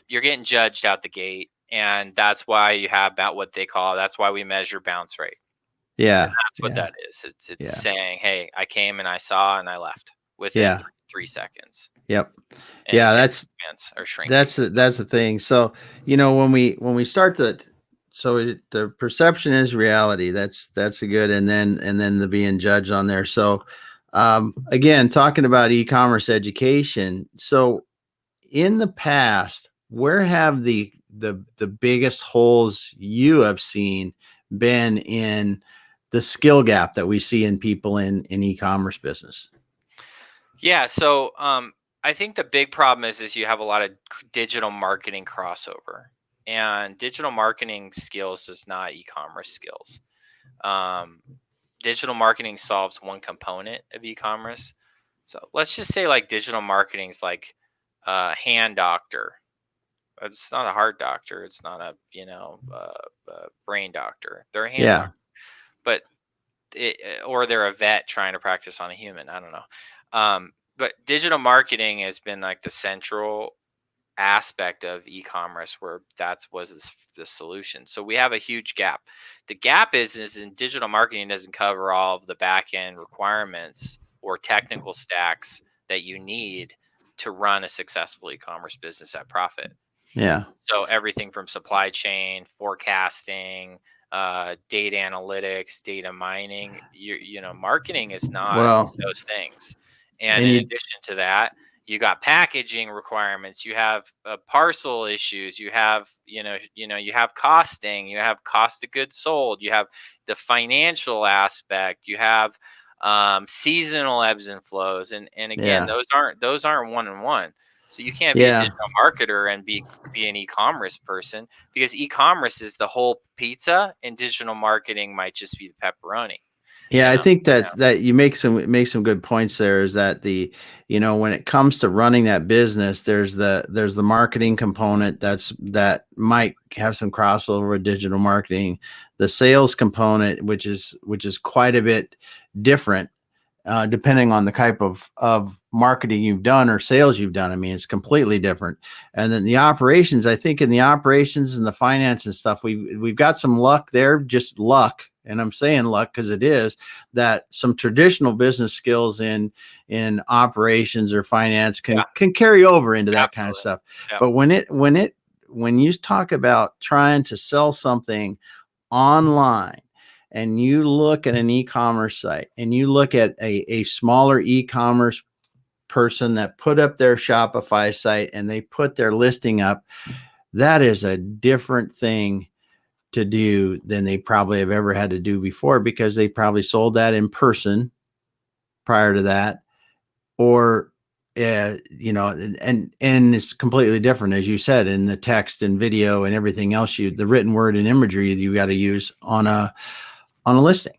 you're getting judged out the gate, and that's why you have about what they call. That's why we measure bounce rate, and Yeah. that's what Yeah. that is. It's Yeah. saying, hey, I came and I saw and I left within Yeah. 3 seconds, Yep. and Yeah. attention spans are shrinking. That's the thing. So, when we start the perception is reality. That's a good, and then the being judged on there. So, again, talking about e-commerce education. So, in the past, where have the biggest holes you have seen been in the skill gap that we see in people in e-commerce business? Yeah, so I think the big problem is you have a lot of digital marketing crossover, and digital marketing skills is not e-commerce skills. Um, Digital marketing solves one component of e-commerce. So let's just say like digital marketing is like a hand doctor. It's not a heart doctor. It's not a brain doctor. They're a hand Yeah. doctor, but or they're a vet trying to practice on a human. I don't know. But digital marketing has been like the central aspect of e-commerce where the solution. So we have a huge gap. The gap is in digital marketing doesn't cover all of the back end requirements or technical stacks that you need to run a successful e-commerce business at profit. Yeah. So everything from supply chain, forecasting, data analytics, data mining, marketing is not Well, those things. And and in you addition to that, you got packaging requirements, you have parcel issues, you have costing, you have cost of goods sold, you have the financial aspect, you have seasonal ebbs and flows, and again, yeah. those aren't one on one. So you can't be a Yeah. digital marketer and be an e-commerce person because e-commerce is the whole pizza and digital marketing might just be the pepperoni. Yeah, you I know. think that you make some good points there. Is that when it comes to running that business, there's the marketing component that might have some crossover with digital marketing, the sales component, which is quite a bit different, depending on the type of marketing you've done or sales you've done. I mean, it's completely different. And then the operations, I think in the operations and the finance and stuff, we've got some luck there, just luck. And I'm saying luck because it is that some traditional business skills in operations or finance can carry over into that kind of Absolutely. stuff. Yeah. But when you talk about trying to sell something online, and you look at an e-commerce site and you look at a smaller e-commerce person that put up their Shopify site and they put their listing up, that is a different thing to do than they probably have ever had to do before, because they probably sold that in person prior to that, or and it's completely different, as you said, in the text and video and everything else, the written word and imagery you got to use on a listing.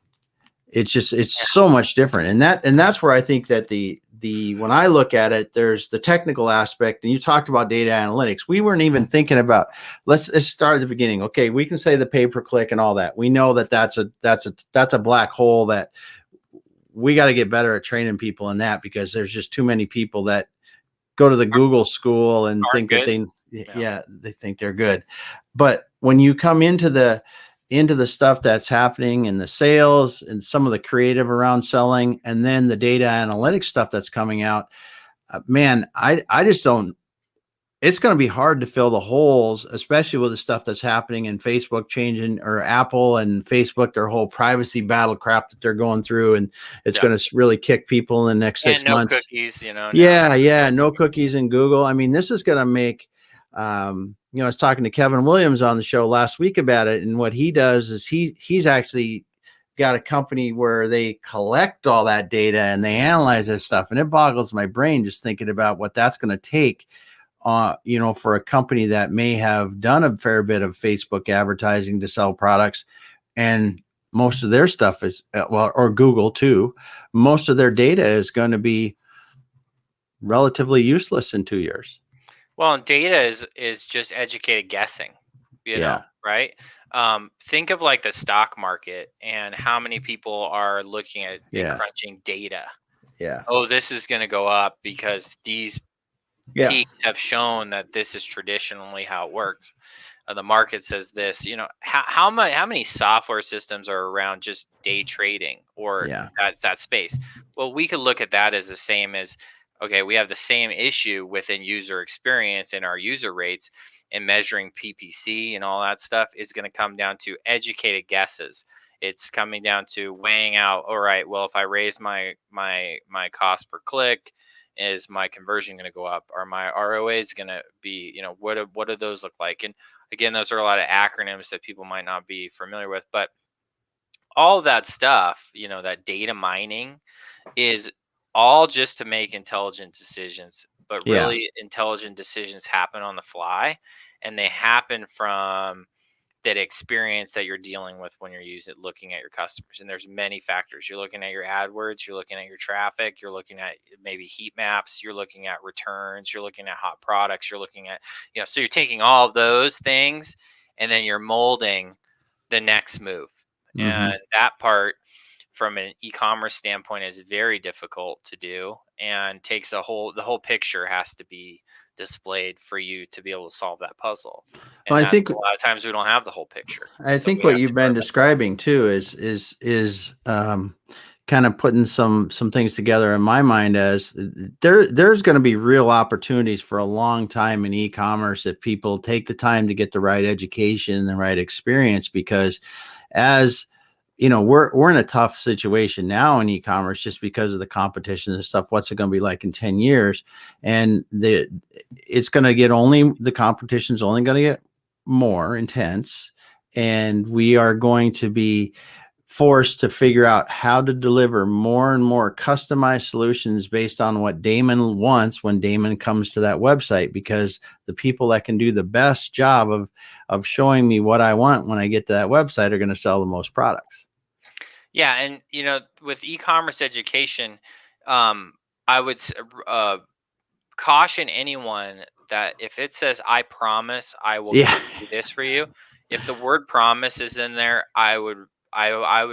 It's so much different. And that's where I think that the when I look at it, there's the technical aspect, and you talked about data analytics. We weren't even thinking about, let's start at the beginning. Okay, we can say the pay-per-click and all that. We know that that's a black hole that we got to get better at training people in that, because there's just too many people that go to the Google school and think that they think they're good. But when you come into the stuff that's happening in the sales and some of the creative around selling, and then the data analytics stuff that's coming out, man, I just don't, it's going to be hard to fill the holes, especially with the stuff that's happening in Facebook changing, or Apple and Facebook, their whole privacy battle crap that they're going through. And it's going to really kick people in the next 6 months. Cookies, now. Yeah. No cookies in Google. I mean, this is going to make, I was talking to Kevin Williams on the show last week about it. And what he does is he's actually got a company where they collect all that data and they analyze that stuff. And it boggles my brain just thinking about what that's going to take, for a company that may have done a fair bit of Facebook advertising to sell products, and most of their stuff is, or Google too, most of their data is going to be relatively useless in 2 years. Well, and data is just educated guessing, right? Think of like the stock market and how many people are looking at and crunching data. Yeah. Oh, this is going to go up because these peaks have shown that this is traditionally how it works. The market says this. How many software systems are around just day trading or that space? Well, we could look at that as the same as, okay, we have the same issue within user experience and our user rates, and measuring PPC and all that stuff is going to come down to educated guesses. It's coming down to weighing out, all right, well, if I raise my cost per click, is my conversion going to go up? Or my ROA is going to be, what do those look like? And again, those are a lot of acronyms that people might not be familiar with, but all of that stuff, that data mining is all just to make intelligent decisions. But really, intelligent decisions happen on the fly, and they happen from that experience that you're dealing with when you're looking at your customers. And there's many factors. You're looking at your AdWords, you're looking at your traffic, you're looking at maybe heat maps, you're looking at returns, you're looking at hot products, you're looking at, so you're taking all of those things and then you're molding the next move. Mm-hmm. And that part from an e-commerce standpoint is very difficult to do, and takes the whole picture has to be displayed for you to be able to solve that puzzle. And I think a lot of times we don't have the whole picture. I think what you've been describing too is kind of putting some things together in my mind, as there's going to be real opportunities for a long time in e-commerce if people take the time to get the right education and the right experience, because as we're in a tough situation now in e-commerce just because of the competition and stuff. What's it going to be like in 10 years? And the competition's only going to get more intense, and we are going to be forced to figure out how to deliver more and more customized solutions based on what Damon wants when Damon comes to that website, because the people that can do the best job of showing me what I want when I get to that website are going to sell the most products. Yeah, and with e-commerce education, um, I would caution anyone that if it says "I promise I will Yeah. do this for you," if the word "promise" is in there, I would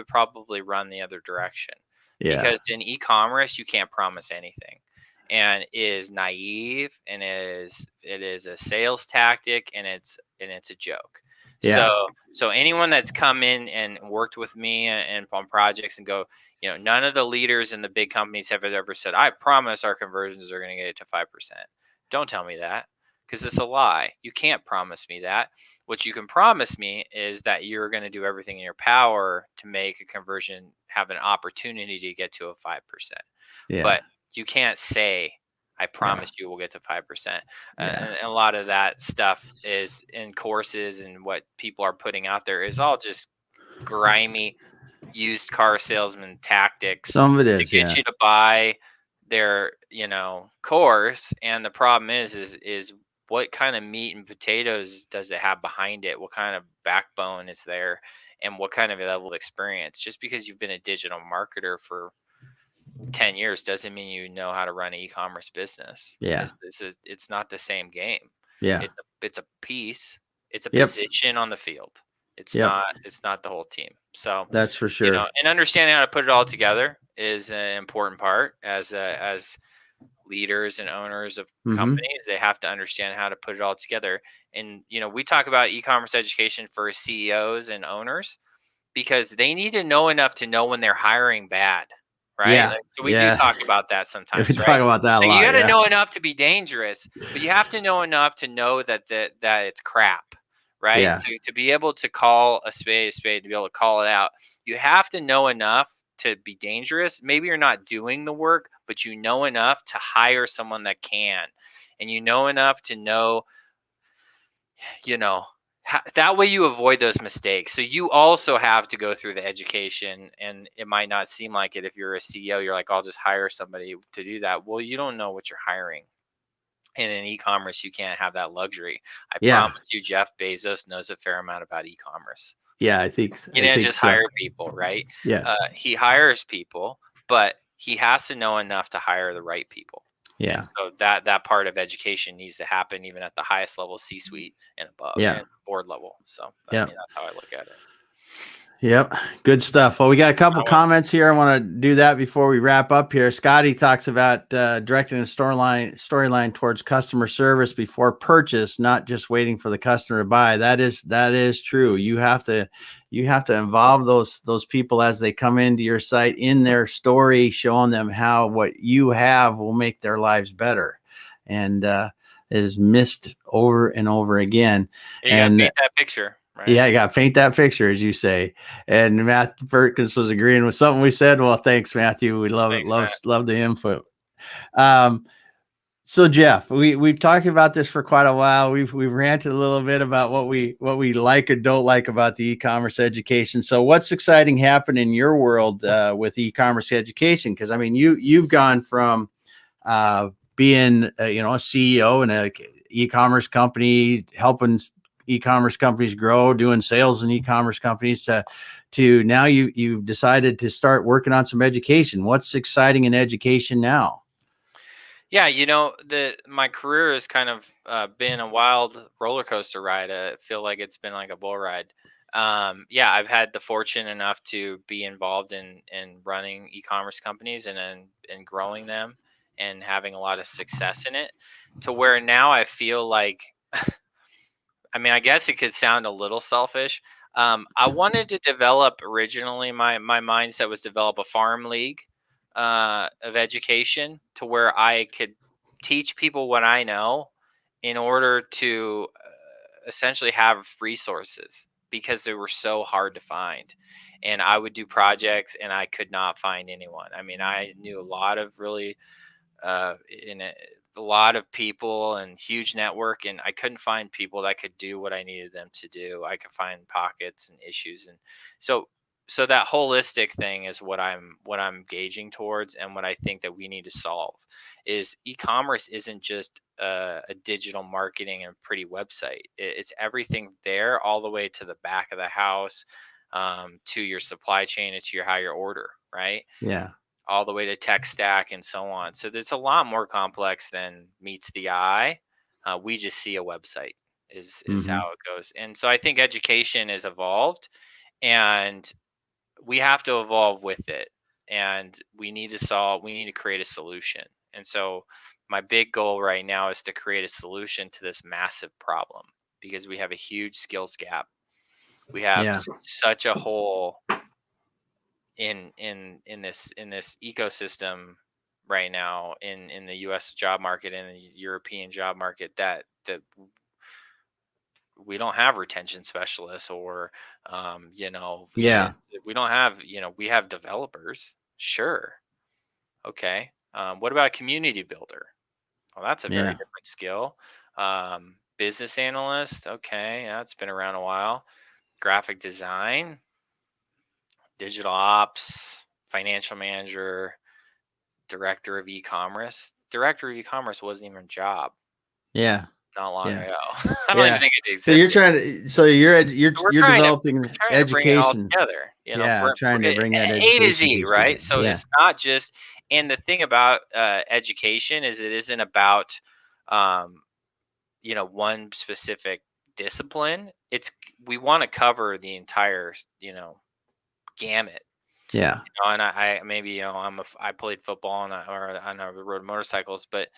probably run the other direction, Yeah. because in e-commerce you can't promise anything, and it is naive, and it is a sales tactic, and it's a joke. Yeah. So anyone that's come in and worked with me and on projects and go, none of the leaders in the big companies have ever said, "I promise our conversions are going to get to 5%." Don't tell me that, because it's a lie. You can't promise me that. What you can promise me is that you're going to do everything in your power to make a conversion have an opportunity to get to a 5%. Yeah. But you can't say, "I Yeah. promise you we'll get to 5%." Yeah. And a lot of that stuff is in courses, and what people are putting out there is all just grimy used car salesman tactics Some of it to is. get Yeah. you to buy their course. And the problem is what kind of meat and potatoes does it have behind it? What kind of backbone is there, and what kind of level of experience? Just because you've been a digital marketer for 10 years doesn't mean you know how to run an e-commerce business. Yeah. It's not the same game. Yeah. It's a piece, it's a Yep. position on the field. It's Yep. not the whole team. So, That's for sure. and understanding how to put it all together is an important part. As leaders and owners of Mm-hmm. companies, they have to understand how to put it all together. And we talk about e-commerce education for CEOs and owners, because they need to know enough to know when they're hiring bad, right? Yeah. Like, so we do Yeah. talk about that We sometimes, right? talk about that a Like, you lot. got to Yeah. know enough to be dangerous, but you have to know enough to know that it's crap, right? Yeah. To be able to call a spade, to be able to call it out, you have to know enough to be dangerous. Maybe you're not doing the work, but you know enough to hire someone that can, and you know enough to know, you know that way you avoid those mistakes. So you also have to go through the education, and it might not seem like it. If you're a CEO, you're like, "I'll just hire somebody to do that." Well, you don't know what you're hiring. And in e-commerce, you can't have that luxury. I Yeah. promise you, Jeff Bezos knows a fair amount about e-commerce. Yeah. He I didn't think just so. hire people, right? Yeah. He hires people, but he has to know enough to hire the right people. And Yeah. so that part of education needs to happen even at the highest level, C-suite and above, Yeah. and board level. So I Yeah. mean, that's how I look at it. Yep. Good stuff. Well, we got a couple I want, comments here. I want to do that before we wrap up here. Scotty talks about directing a storyline towards customer service before purchase, not just waiting for the customer to buy. That is true. You have to involve those people as they come into your site in their story, showing them how what you have will make their lives better, and is missed over and over again. you got to And paint that picture, right? yeah, I got to paint that picture, as you say. And Matthew Perkins was agreeing with something we said. Well, thanks, Matthew. We love it. Thanks, Matt. Love the input. Um, so Jeff, we've talked about this for quite a while. We've ranted a little bit about what we like or don't like about the e-commerce education. So what's exciting happened in your world with e-commerce education? Because I mean, you've gone from being a CEO in a e-commerce company, helping e-commerce companies grow, doing sales in e-commerce companies, to now you've decided to start working on some education. What's exciting in education now? Yeah, my career has kind of been a wild roller coaster ride. I feel like it's been like a bull ride. Yeah, I've had the fortune enough to be involved in running e-commerce companies, and growing them, and having a lot of success in it, to where now I feel like, I mean, I guess it could sound a little selfish. I wanted to develop, originally, my mindset was develop a farm league of education, to where I could teach people what I know, in order to essentially have resources, because they were so hard to find. And I would do projects, and I could not find anyone. I mean, I knew a lot of really in a lot of people and huge network, and I couldn't find people that could do what I needed them to do. I could find pockets and issues. And so that holistic thing is what I'm gauging towards, and what I think that we need to solve is e-commerce isn't just a digital marketing and pretty website. It's everything there, all the way to the back of the house, to your supply chain and to your higher order, right? Yeah. All the way to tech stack and so on. So there's a lot more complex than meets the eye. We just see a website is Hmm. how it goes. And so I think education is evolved, and we have to evolve with it. And we need to create a solution. And so my big goal right now is to create a solution to this massive problem, because we have a huge skills gap. We have Yeah. such a hole in this ecosystem right now in the US job market and the European job market, that we don't have retention specialists, or Yeah. we don't have, we have developers, sure, okay, what about a community builder? Well, that's a very Yeah. different skill. Business analyst, okay, that's been around a while. Graphic design, digital ops, financial manager, director of e-commerce. Director of e-commerce wasn't even a job Yeah. not long Yeah. ago. I don't even Yeah. think it So you're existed. trying to, so you're So we're you're trying to developing we're trying to bring it all education. together. Yeah, trying to bring that A to education Z, piece right? together. So Yeah. it's not just. And the thing about education is it isn't about um, one specific discipline. It's We want to cover the entire gamut. Yeah. And I maybe I played football and I rode motorcycles, but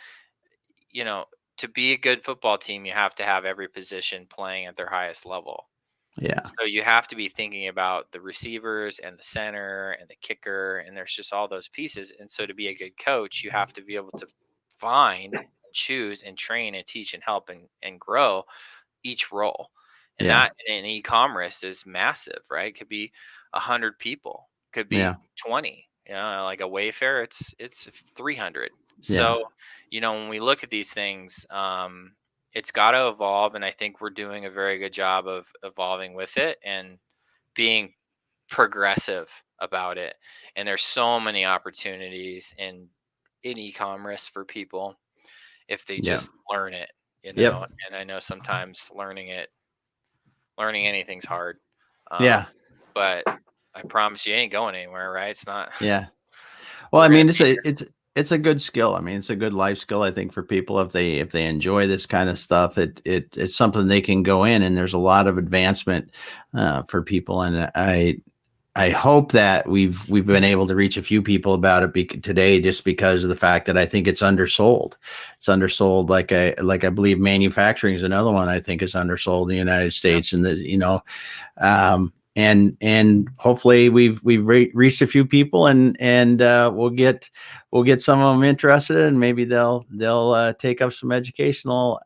you know, to be a good football team, you have to have every position playing at their highest level. Yeah. So you have to be thinking about the receivers and the center and the kicker, and there's just all those pieces. And so to be a good coach, you have to be able to find, choose, and train and teach and help and grow each role. And Yeah. that in e-commerce is massive, right? Could be 100 people, could be Yeah. 20. Like a Wayfair, it's 300. Yeah. So, when we look at these things, it's got to evolve, and I think we're doing a very good job of evolving with it and being progressive about it. And there's so many opportunities in e-commerce for people if they Yeah. just learn it, Yep. and I know sometimes learning anything's hard. Yeah. But I promise you it ain't going anywhere, right? It's not. Yeah. Well, I We're gonna mean, be here. it's a good skill. I mean, it's a good life skill. I think for people, if they enjoy this kind of stuff, it's something they can go in, and there's a lot of advancement for people. And I hope that we've been able to reach a few people about it today, just because of the fact that I think it's undersold. It's undersold, like I believe manufacturing is another one I think is undersold in the United Yep. States, and and hopefully we've reached a few people, and we'll get some of them interested, and maybe they'll take up some educational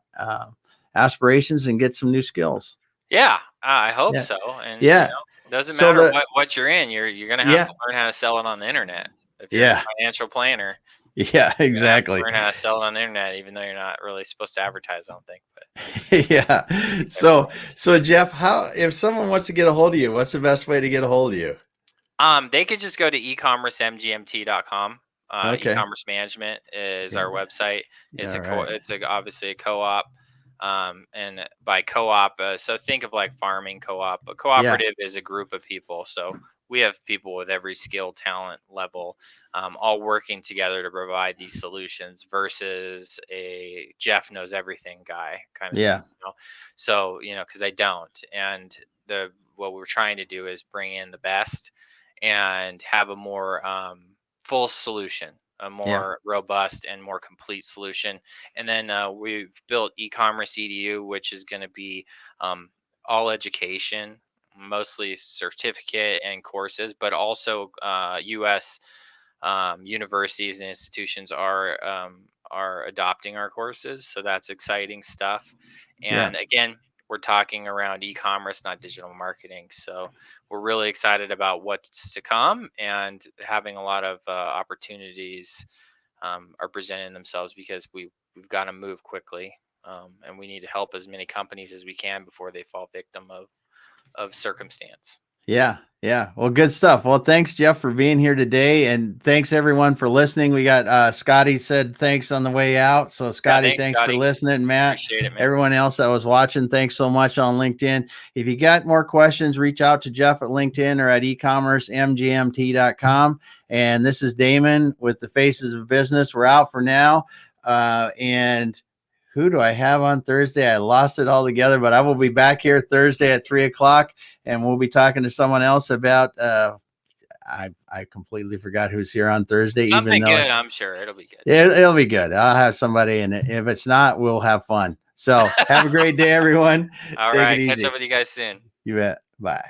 aspirations and get some new skills. Yeah, I hope Yeah. so. And Yeah. it doesn't So matter the what you're in. You're gonna have yeah. to learn how to sell it on the internet. If you're a Yeah. financial planner, Yeah, you're gonna have to exactly. learn how to sell it on the internet, even though you're not really supposed to advertise. I don't think, but Yeah. So everyone is. so Jeff, how if someone wants to get a hold of you, what's the best way to get a hold of you? They could just go to ecommercemgmt.com. Okay. E-commerce management is our Yeah. website. All right. Obviously a co-op, and by co-op, so think of like farming co-op. A Yeah. cooperative is a group of people. So we have people with every skill, talent level, all working together to provide these solutions versus a Jeff knows everything guy kind of thing. Yeah. So because I don't, and the what we're trying to do is bring in the best and have a more full solution, a Yeah. more robust and more complete solution. And then we've built e-commerce edu, which is going to be all education, mostly certificate and courses, but also us universities and institutions are adopting our courses, so that's exciting stuff. Yeah. And again, we're talking around e-commerce, not digital marketing. So we're really excited about what's to come, and having a lot of opportunities are presenting themselves, because we've got to move quickly, and we need to help as many companies as we can before they fall victim of circumstance. Yeah. Yeah. Well, good stuff. Well, thanks, Jeff, for being here today. And thanks everyone for listening. We got Scotty said thanks on the way out. So Yeah, Scotty, thanks, thanks for Scotty. listening. Matt, Appreciate it, man. everyone else that was watching, thanks so much on LinkedIn. If you got more questions, reach out to Jeff at LinkedIn or at ecommercemgmt.com. And this is Damon with the Faces of Business. We're out for now. And who do I have on Thursday? I lost it all together, but I will be back here Thursday at 3:00, and we'll be talking to someone else about. I completely forgot who's here on Thursday. Something even though good, I'm sure it'll be good. it'll be good. I'll have somebody, and if it's not, we'll have fun. So have a great day, everyone. All Take right, it catch easy. up with you guys soon. You bet. Bye.